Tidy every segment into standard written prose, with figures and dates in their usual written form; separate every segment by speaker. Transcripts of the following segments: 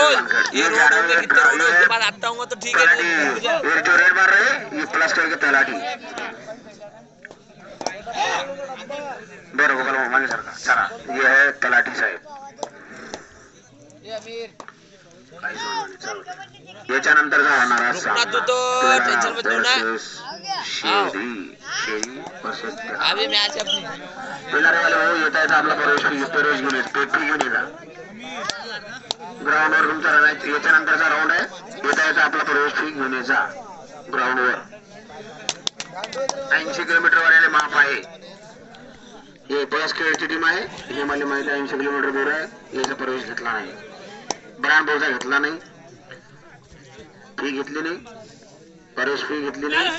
Speaker 1: ये रोड होंगे कितने रोड है उसके बाद आता हूँ तो ठीक है
Speaker 2: ये जो रेड मार रहे हैं ये प्लस के तलाठी बरोबर गोपाल मांगे सर का चला ये है तलाठी साहेब याच्या नंतर होणार
Speaker 1: रुकना तू तो टेंशन मत लो ना
Speaker 2: शेरी शेरी
Speaker 1: अभी मैच अपनी
Speaker 2: पिलर वाले वो येता है आपला प्रवेश घेऊन येत पेट घेऊन येतात ग्राउंडवर तुमचा रन याच्या नंतरचा राऊंड आहे येता आपला प्रवेश फी घेऊन यायचा ग्राउंडवर 80 किलोमीटर वाल्याने माफ आहे हे पळस खेळची टीम आहे हे मला माहिती आहे 80 किलोमीटर दूर आहे याचा प्रवेश घेतला नाही ब्रांडपूरचा घेतला नाही फी घेतली नाही प्रवेश फी घेतली नाही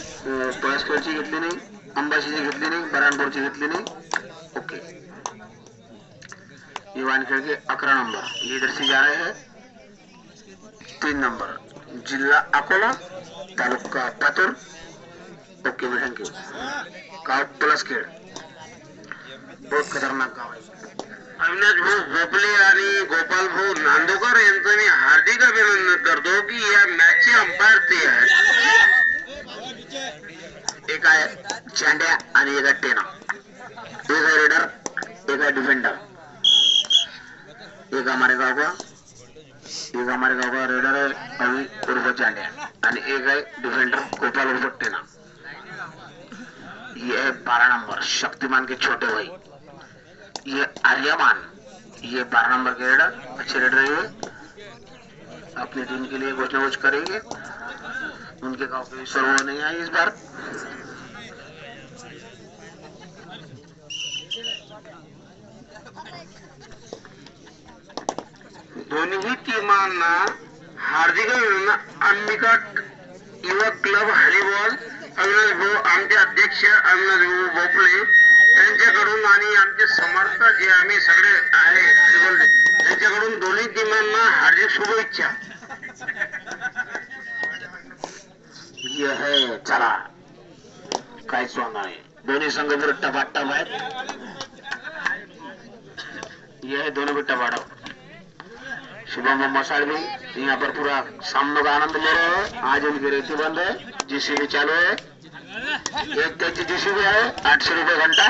Speaker 2: पळस खेळची घेतली नाही अंबाशीची घेतली नाही ब्रांडपूरची घेतली नाही ओके ये वानखेड़ के 11 नंबर लीडर से जा रहे हैं 3 नंबर जिला अकोला तालुका पातूर ओके थैंक यू गाव प्लस खेड़ बहुत खतरनाक गाव आहे अविनाश भाऊ भोपले आणि गोपाल भाऊ नांदोकर यांचं मी हार्दिक अभिनंदन करतो की या मॅचचे अंपायर ते आहेत एक आहे चांड्या आणि एक आहे टेना एक आहे रेडर एक आहे डिफेंडर एक हमारे गांव का रेडर है अभी उर्फ चांडिया आणि एक है डिफेंडर गोपाल उर्फ टेना ये है 12 नंबर शक्तिमान के छोटे भाई ये आर्यमान ये 12 नंबर के रेडर अच्छे रेडर है अपनी टीम के लिए कुछ न कुछ करेंगे उनके गांव पे सर्व नहीं आई इस बार दोन्ही टीमांना हार्दिक अभिनंदन अंबिका युवक क्लब हरिबॉल अविनाश भाऊ आमचे अध्यक्ष अविनाश भाऊ भोपळे त्यांच्याकडून आणि आमचे समर्थक जे आम्ही सगळे आहे हरिबॉल त्यांच्याकडून दोन्ही टीमांना हार्दिक शुभेच्छा ये है चला काय सोंग आहे दोन्ही संघ जर टपाटप आहेत ये है दोनों भी टपाटप शुभम मसाल भी यहाँ पर पूरा सामने का आनंद ले रहे हैं आज उनकी रेती बंद है जीसीबी चालू है एक त्याची जीसीबी आहे 800 रुपये घंटा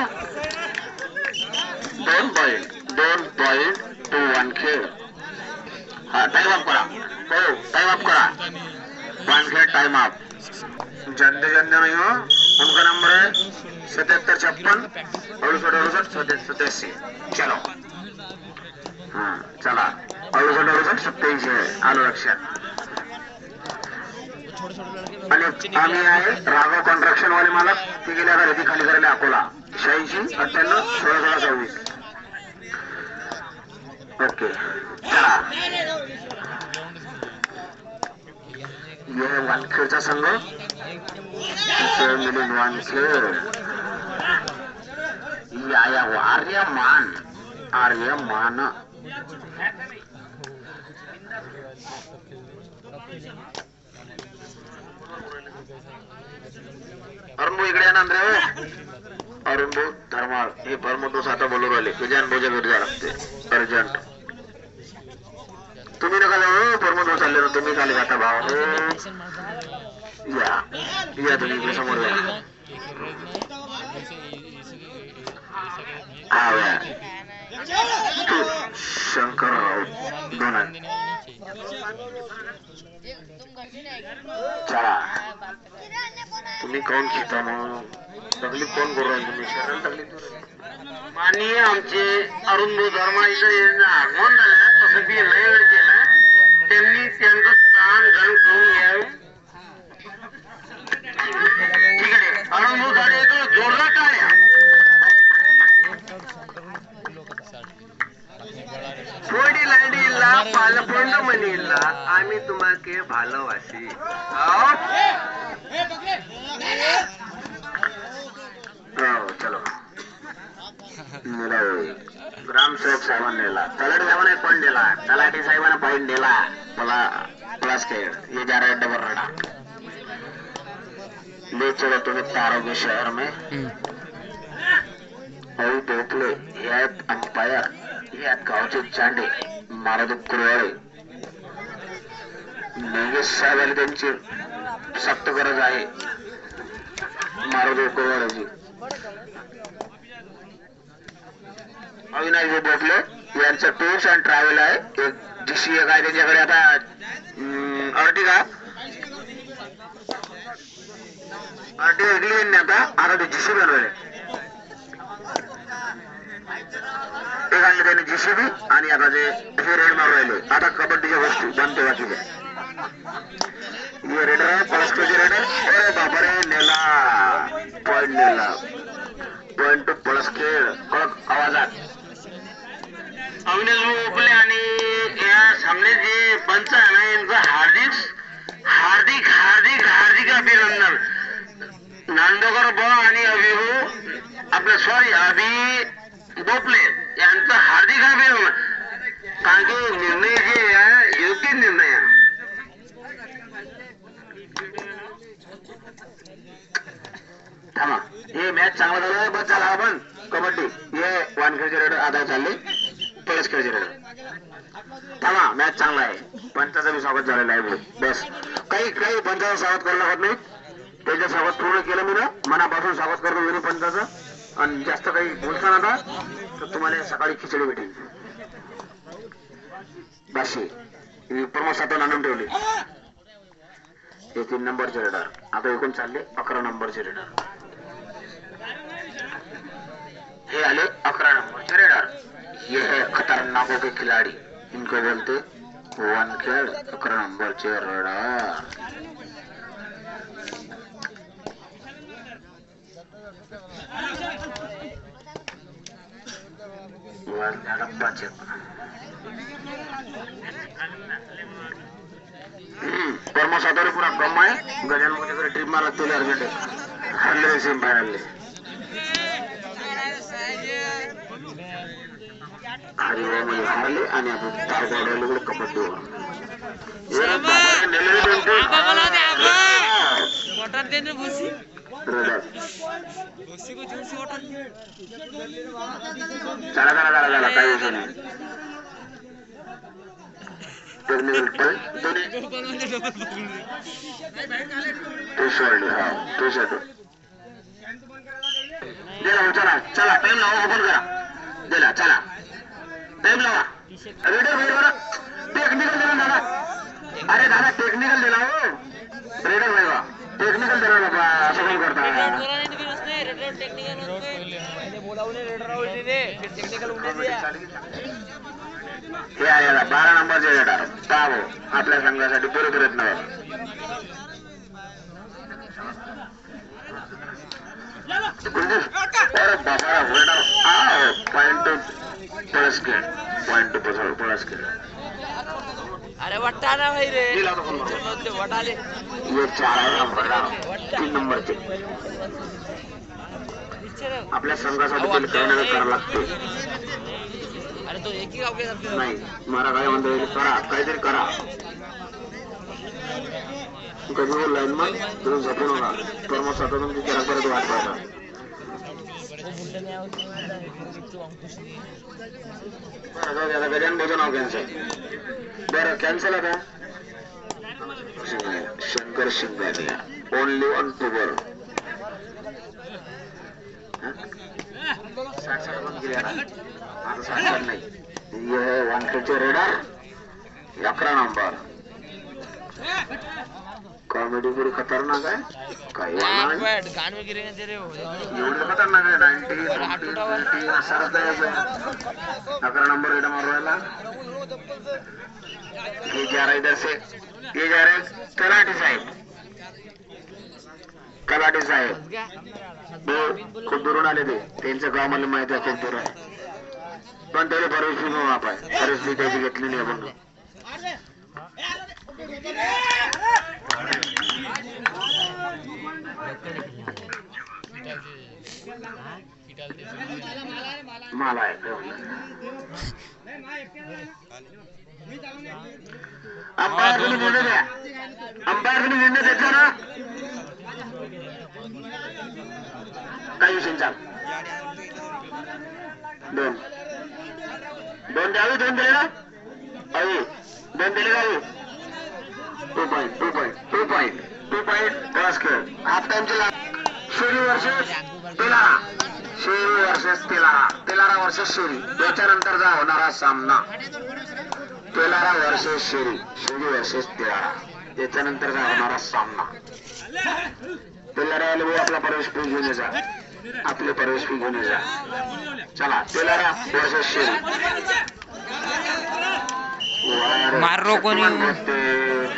Speaker 2: 2.21 खेळ हा टाइम अप करा हो टाइम अप करा 1 खेळ टाइम अप जनते नहीं हो उनका नंबर है 7756 68 चलो हाँ चला 87 आलो लक्षात आणि आम्ही आहे राघव कॉन्ट्रॅक्शन वाले मालक ते गेल्या रेती खाली करायला अकोला 86 98 16 24 ओके चला ये वानखेडचा संघ मिळून वानखेड या आर्यमान अरुण इकडे या ना अरुण भाऊ धर्माळ हे परमोदोस आता बोलू राहिले तुझ्यान बोजा घरी जा लागते अर्जंट तुम्ही नका जाऊ परमोदोस आले ना तुम्ही खाली जाता भाऊ या तुम्ही इकडे समोर या शंकर राऊत दोन चला तुम्ही कोण खेळता मग तकलीफ कोण करू राहिले तुम्ही शहराला तकलीफ माननीय आमचे अरुण भाऊ धर्माचं आगमन झालं तसं बी लय वेळ केला त्यांनी त्यांचं स्थान घन करून घ्यावं ठीक आहे अरुण भाऊ झाले जोरदार टाळ्या थोडी लांडी इल्ला पालपोंड मनी इल्ला आम्ही तुम्हाके भालोवासी चलो ग्रामसेवक साहेबांनी दिला तलाठी साहेबांना पॉइंट दिला तलाठी साहेबांना पॉइंट दिला मला प्लस खेळ ये जा रहा है डबर रडा ले चलो तुम्हें आरोग्य शहर में अभी भोपले यात अंपायर यात गावचे चांडे महाराज कुरवाळे साहेब आले त्यांची सक्त गरज आहे मारुती कोरवाड्याची. अविनाश बोपले यांचं टूर्स अँड ट्रॅव्हल आहे. एक जीसी एक आहे त्यांच्याकडे. आता अर्टिगा विकली यांनी. आता ते जीसी बनवले. एक आणले त्याने जीसीबी आणि आता ते हे रेड मारू राहिले. आता कबड्डीच्या वस्तू बनते वाचले. ये रेडर आहे पळसकरचे रेडर. अरे बापरे नेला पॉइंट नेला. पॉइंट टू पळसखेड कडक आवाजात. अविनाश बोपले आणि या सामने जे पंच आहे ना इनका हार्दिक हार्दिक हार्दिक हार्दिक अभिनंदन. नांदोकर बॉ आणि अभिभू आपलं सॉरी अभि बोपले यांचं हार्दिक अभिनंदन. कारण की निर्णय जे आहे योग्य निर्णय आहे. थांबा हे मॅच चांगला झाला आहे. बस झाला आपण कबड्डी हे वानखेडचे रेडर आता चालले पळसखेडचे रेडर. थांबा मॅच चांगला आहे. पंचाचा बी स्वागत झालेलं आहे. बस काही पंचाचं स्वागत करायला लागत नाही. त्याचं स्वागत पूर्ण केलं मी ना मनापासून स्वागत करतो दोन्ही पंचाचं. आणि जास्त काही बोलता ना तर तुम्हाला सकाळी खिचडी भेटेल. बाशी प्रमोद सातव आणून ठेवली. हे 3 नंबरचे रेडर. आता एकूण चालले 11 नंबरचे रेडर. हे आले 11 नंबरचे रेडर. ये है खतरनाकों के खिलाड़ी. इनको बोलते वानखेड 11 नंबरचे रेडर. प्रमोद सातव पूरा कम आहे. गजान मध्ये ट्रिप मारत तुला अर्जंट हरले सेम फायनल. हरले आणि आपण तारगावला कबड्डी चला काही विषय नाही. टेक्निकल चला चला टाइम लावा. ओपन करा दिला. चला टाइम लावा. रेडर भाई बरं टेक्निकल दिला दादा. अरे दादा टेक्निकल दिला हो. रेडर भाई वा टेक्निकल दिला बाबा. असं कोण करता हे आहे 12 नंबरचे रेडर. पाहो आपल्या संघासाठी पुरे प्रयत्न. अरे बाबा raider point two Palaskhed. Point two Palaskhed.
Speaker 1: अरे वट्टा ना भाई रे वटाले.
Speaker 2: ये 4 नंबर 3 नंबरचे. आपल्या संघासाठी काही करावं लागते.
Speaker 1: अरे तो एक ही गाव के
Speaker 2: नाही मला काय म्हणतो करा काहीतरी करा. कधी लाईन मग तुम्ही झोपू नका. प्रमोद सातव तुमची जरा परत वाट पाहता. गजान भोजन नाव कॅन्सल. बरं कॅन्सल आता शंकर शिंगानिया ओनली ऑन टूबर. 60 गेले आता 60 नाही. ये वानखेडचे रेडर 11 नंबर. कॉमेडी पूरी खतरनाक आहे. काही
Speaker 1: गान में गिरेंगे तेरे
Speaker 2: एवढं खतरनाक आहे. 90 सरस आहे. 11 नंबर रेडर मारू राहिला. ये जा रहा इधर से. ये जा रहे तलाठी साहेब. तलाठी साहेब खूप दुरून आले ते. त्यांचं गाव मला माहिती आहे खूप दूर आहे. पण त्याला परवानगी माप आहे. परवानगी त्याची घेतली नाही आपण. मला आहे अंपायर तुम्ही निर्णय द्या. अंपायर तुम्ही निर्णय द्यायचा ना. काही विषय चाल. 2 द्यावे. 2 दिले ना. 2 दिले गावी. 2 पॉइंट बस खेळ हाफ टाइमचे शेरी वर्सेस तेलारा तेलारा वर्सेस शेरी त्याच्यानंतर जा होणारा सामना तेलारा वर्सेस शेरी वर्सेस तेलारा त्याच्यानंतर जा होणारा सामना तेलारा आपला प्रवेश फी घेऊन जा आपले प्रवेश फी घेऊन जा चला तेलारा वर्सेस शेरी
Speaker 1: मारो कोणी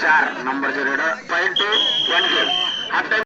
Speaker 2: 4 नंबरचे रेड पॉइंट 1 हाफ टाइम